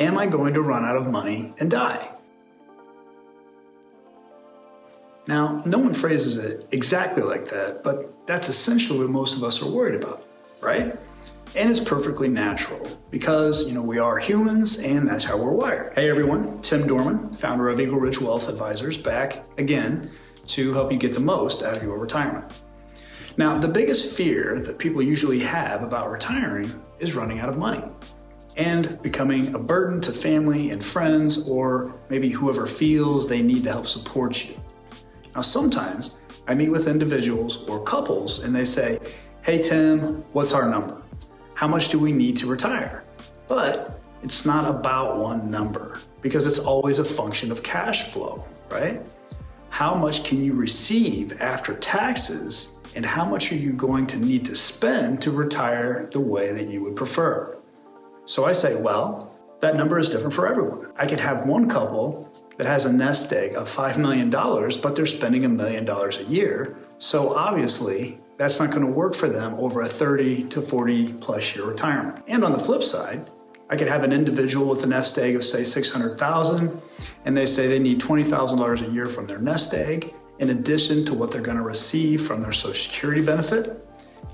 Am I going to run out of money and die? Now, no one phrases it exactly like that, but that's essentially what most of us are worried about, right? And it's perfectly natural because, we are humans and that's how we're wired. Hey everyone, Tim Doehrmann, founder of Eagle Ridge Wealth Advisors, back again to help you get the most out of your retirement. Now, the biggest fear that people usually have about retiring is running out of money and becoming a burden to family and friends, or maybe whoever feels they need to help support you. Now, sometimes I meet with individuals or couples and they say, hey Tim, what's our number? How much do we need to retire? But it's not about one number because it's always a function of cash flow, right? How much can you receive after taxes and how much are you going to need to spend to retire the way that you would prefer? So I say, well, that number is different for everyone. I could have one couple that has a nest egg of $5 million, but they're spending $1 million a year. So obviously that's not going to work for them over a 30 to 40 plus year retirement. And on the flip side, I could have an individual with a nest egg of say 600,000, and they say they need $20,000 a year from their nest egg, in addition to what they're going to receive from their Social Security benefit.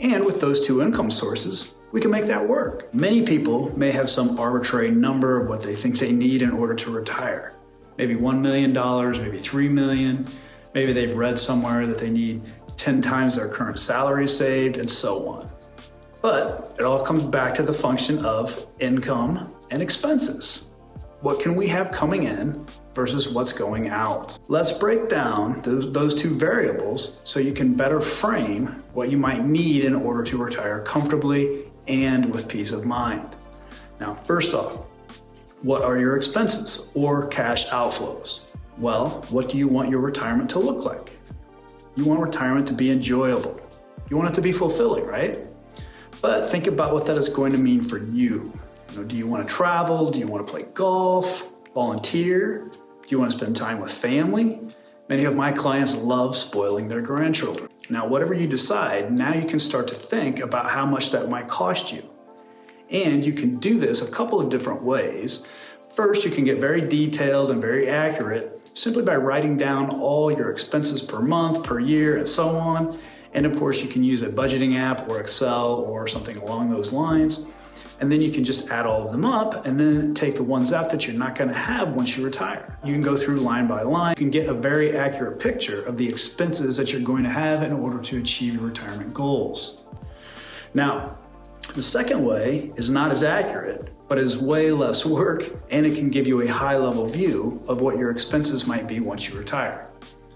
And with those two income sources, we can make that work. Many people may have some arbitrary number of what they think they need in order to retire. Maybe $1 million, maybe $3 million. Maybe they've read somewhere that they need 10 times their current salary saved, and so on. But it all comes back to the function of income and expenses. What can we have coming in versus what's going out? Let's break down those two variables so you can better frame what you might need in order to retire comfortably and with peace of mind. Now, first off, what are your expenses or cash outflows? Well, what do you want your retirement to look like? You want retirement to be enjoyable. You want it to be fulfilling, right? But think about what that is going to mean for you. Do you want to travel? Do you want to play golf? Volunteer? Do you want to spend time with family? Many of my clients love spoiling their grandchildren. Now, whatever you decide, now you can start to think about how much that might cost you. And you can do this a couple of different ways. First, you can get very detailed and very accurate simply by writing down all your expenses per month, per year, and so on. And of course, you can use a budgeting app or Excel or something along those lines. And then you can just add all of them up and then take the ones out that you're not going to have once you retire. You can go through line by line. You can get a very accurate picture of the expenses that you're going to have in order to achieve your retirement goals. Now, the second way is not as accurate, but is way less work, and it can give you a high-level view of what your expenses might be once you retire.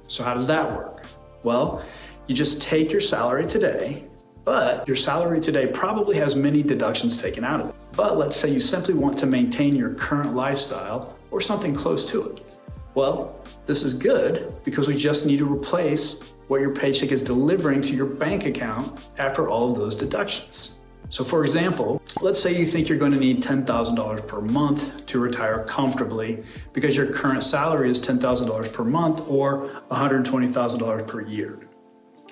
So how does that work? Well, you just take your salary today, but your salary today probably has many deductions taken out of it. But let's say you simply want to maintain your current lifestyle or something close to it. Well, this is good because we just need to replace what your paycheck is delivering to your bank account after all of those deductions. So for example, let's say you think you're going to need $10,000 per month to retire comfortably because your current salary is $10,000 per month or $120,000 per year.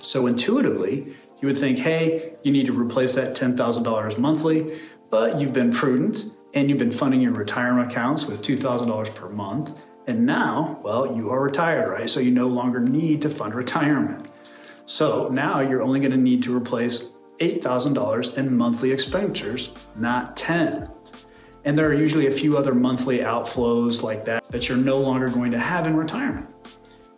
So intuitively, you would think, hey, you need to replace that $10,000 monthly, but you've been prudent and you've been funding your retirement accounts with $2,000 per month. And now, well, you are retired, right? So you no longer need to fund retirement. So now you're only going to need to replace $8,000 in monthly expenditures, not 10. And there are usually a few other monthly outflows like that you're no longer going to have in retirement.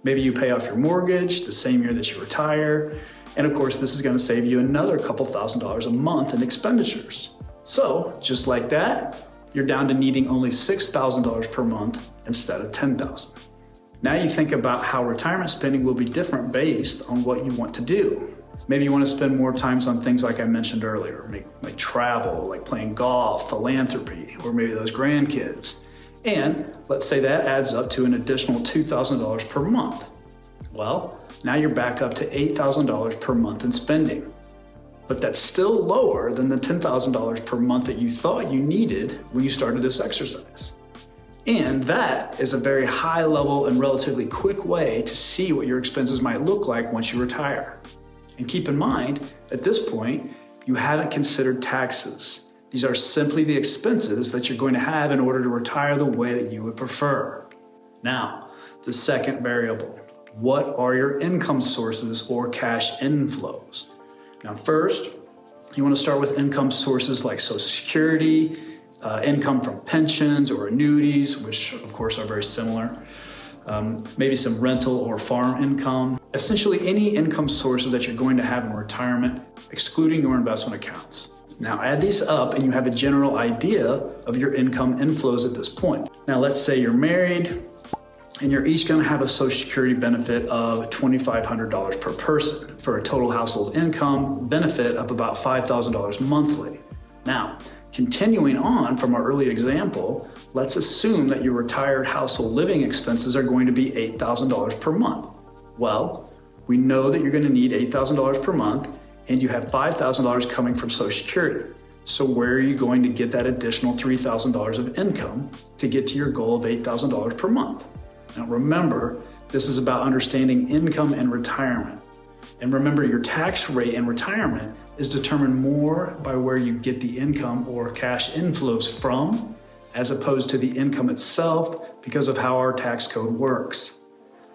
Maybe you pay off your mortgage the same year that you retire. And of course, this is going to save you another couple $1,000s a month in expenditures. So just like that, you're down to needing only $6,000 per month instead of $10,000. Now you think about how retirement spending will be different based on what you want to do. Maybe you want to spend more time on things like I mentioned earlier, like travel, like playing golf, philanthropy, or maybe those grandkids. And let's say that adds up to an additional $2,000 per month. Well, now you're back up to $8,000 per month in spending. But that's still lower than the $10,000 per month that you thought you needed when you started this exercise. And that is a very high level and relatively quick way to see what your expenses might look like once you retire. And keep in mind, at this point, you haven't considered taxes. These are simply the expenses that you're going to have in order to retire the way that you would prefer. Now, the second variable. What are your income sources or cash inflows? Now, first, you want to start with income sources like Social Security, income from pensions or annuities, which of course are very similar. Maybe some rental or farm income. Essentially any income sources that you're going to have in retirement, excluding your investment accounts. Now add these up and you have a general idea of your income inflows at this point. Now let's say you're married and you're each going to have a Social Security benefit of $2,500 per person for a total household income benefit of about $5,000 monthly. Now, continuing on from our early example, let's assume that your retired household living expenses are going to be $8,000 per month. Well, we know that you're going to need $8,000 per month and you have $5,000 coming from Social Security. So where are you going to get that additional $3,000 of income to get to your goal of $8,000 per month? Now remember, this is about understanding income and retirement. And remember, your tax rate in retirement is determined more by where you get the income or cash inflows from, as opposed to the income itself because of how our tax code works.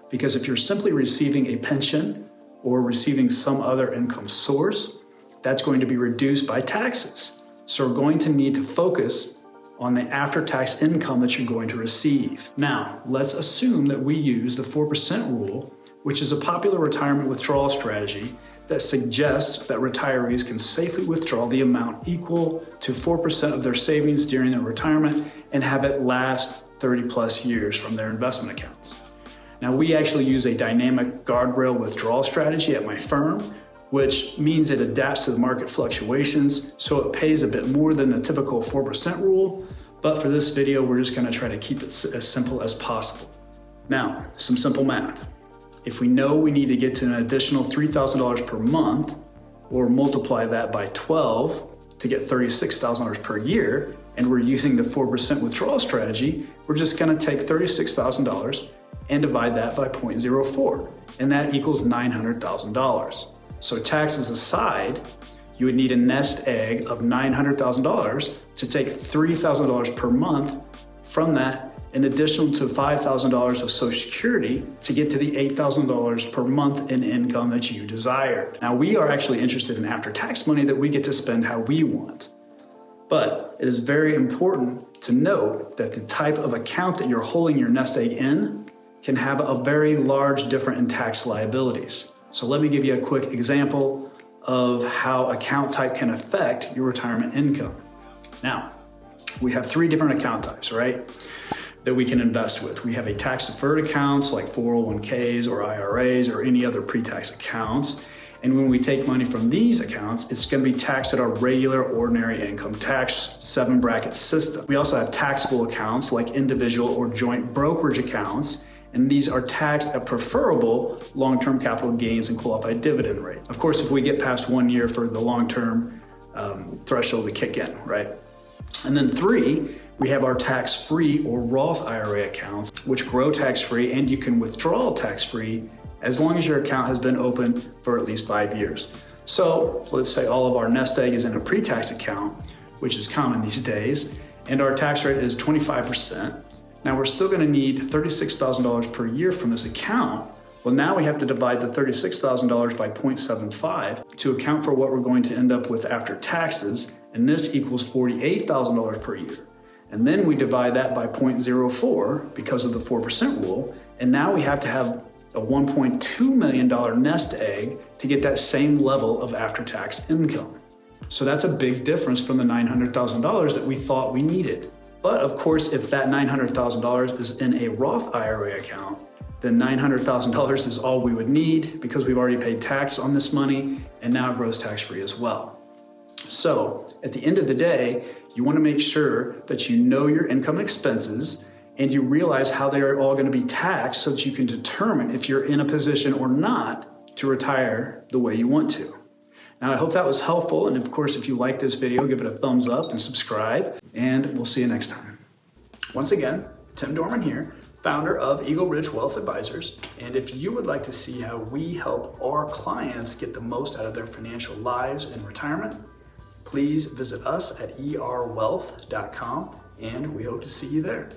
Because if you're simply receiving a pension or receiving some other income source, that's going to be reduced by taxes. So we're going to need to focus on the after-tax income that you're going to receive. Now, let's assume that we use the 4% rule, which is a popular retirement withdrawal strategy that suggests that retirees can safely withdraw the amount equal to 4% of their savings during their retirement and have it last 30 plus years from their investment accounts. Now, we actually use a dynamic guardrail withdrawal strategy at my firm, which means it adapts to the market fluctuations, so it pays a bit more than the typical 4% rule. But for this video, we're just going to try to keep it as simple as possible. Now, some simple math. If we know we need to get to an additional $3,000 per month, or multiply that by 12 to get $36,000 per year, and we're using the 4% withdrawal strategy, we're just going to take $36,000 and divide that by 0.04, and that equals $900,000. So taxes aside, you would need a nest egg of $900,000 to take $3,000 per month from that, in addition to $5,000 of Social Security to get to the $8,000 per month in income that you desired. Now, we are actually interested in after-tax money that we get to spend how we want. But it is very important to note that the type of account that you're holding your nest egg in can have a very large difference in tax liabilities. So let me give you a quick example of how account type can affect your retirement income. Now, we have 3 different account types, right, that we can invest with. We have a tax-deferred accounts like 401ks or IRAs or any other pre-tax accounts. And when we take money from these accounts, it's going to be taxed at our regular ordinary income tax 7-bracket system. We also have taxable accounts like individual or joint brokerage accounts, and these are taxed at preferable long-term capital gains and qualified dividend rate. Of course, if we get past 1 year for the long-term threshold to kick in, right? And then 3, we have our tax-free or Roth IRA accounts, which grow tax-free and you can withdraw tax-free as long as your account has been open for at least 5 years. So let's say all of our nest egg is in a pre-tax account, which is common these days, and our tax rate is 25%. Now we're still going to need $36,000 per year from this account. Well, now we have to divide the $36,000 by 0.75 to account for what we're going to end up with after taxes, and this equals $48,000 per year. And then we divide that by 0.04 because of the 4% rule, and now we have to have a $1.2 million nest egg to get that same level of after-tax income. So that's a big difference from the $900,000 that we thought we needed. But of course, if that $900,000 is in a Roth IRA account, then $900,000 is all we would need because we've already paid tax on this money and now it grows tax-free as well. So at the end of the day, you want to make sure that you know your income and expenses and you realize how they are all going to be taxed so that you can determine if you're in a position or not to retire the way you want to. Now, I hope that was helpful. And of course, if you like this video, give it a thumbs up and subscribe, and we'll see you next time. Once again, Tim Doehrmann here, founder of Eagle Ridge Wealth Advisors. And if you would like to see how we help our clients get the most out of their financial lives in retirement, please please visit us at erwealth.com, and we hope to see you there.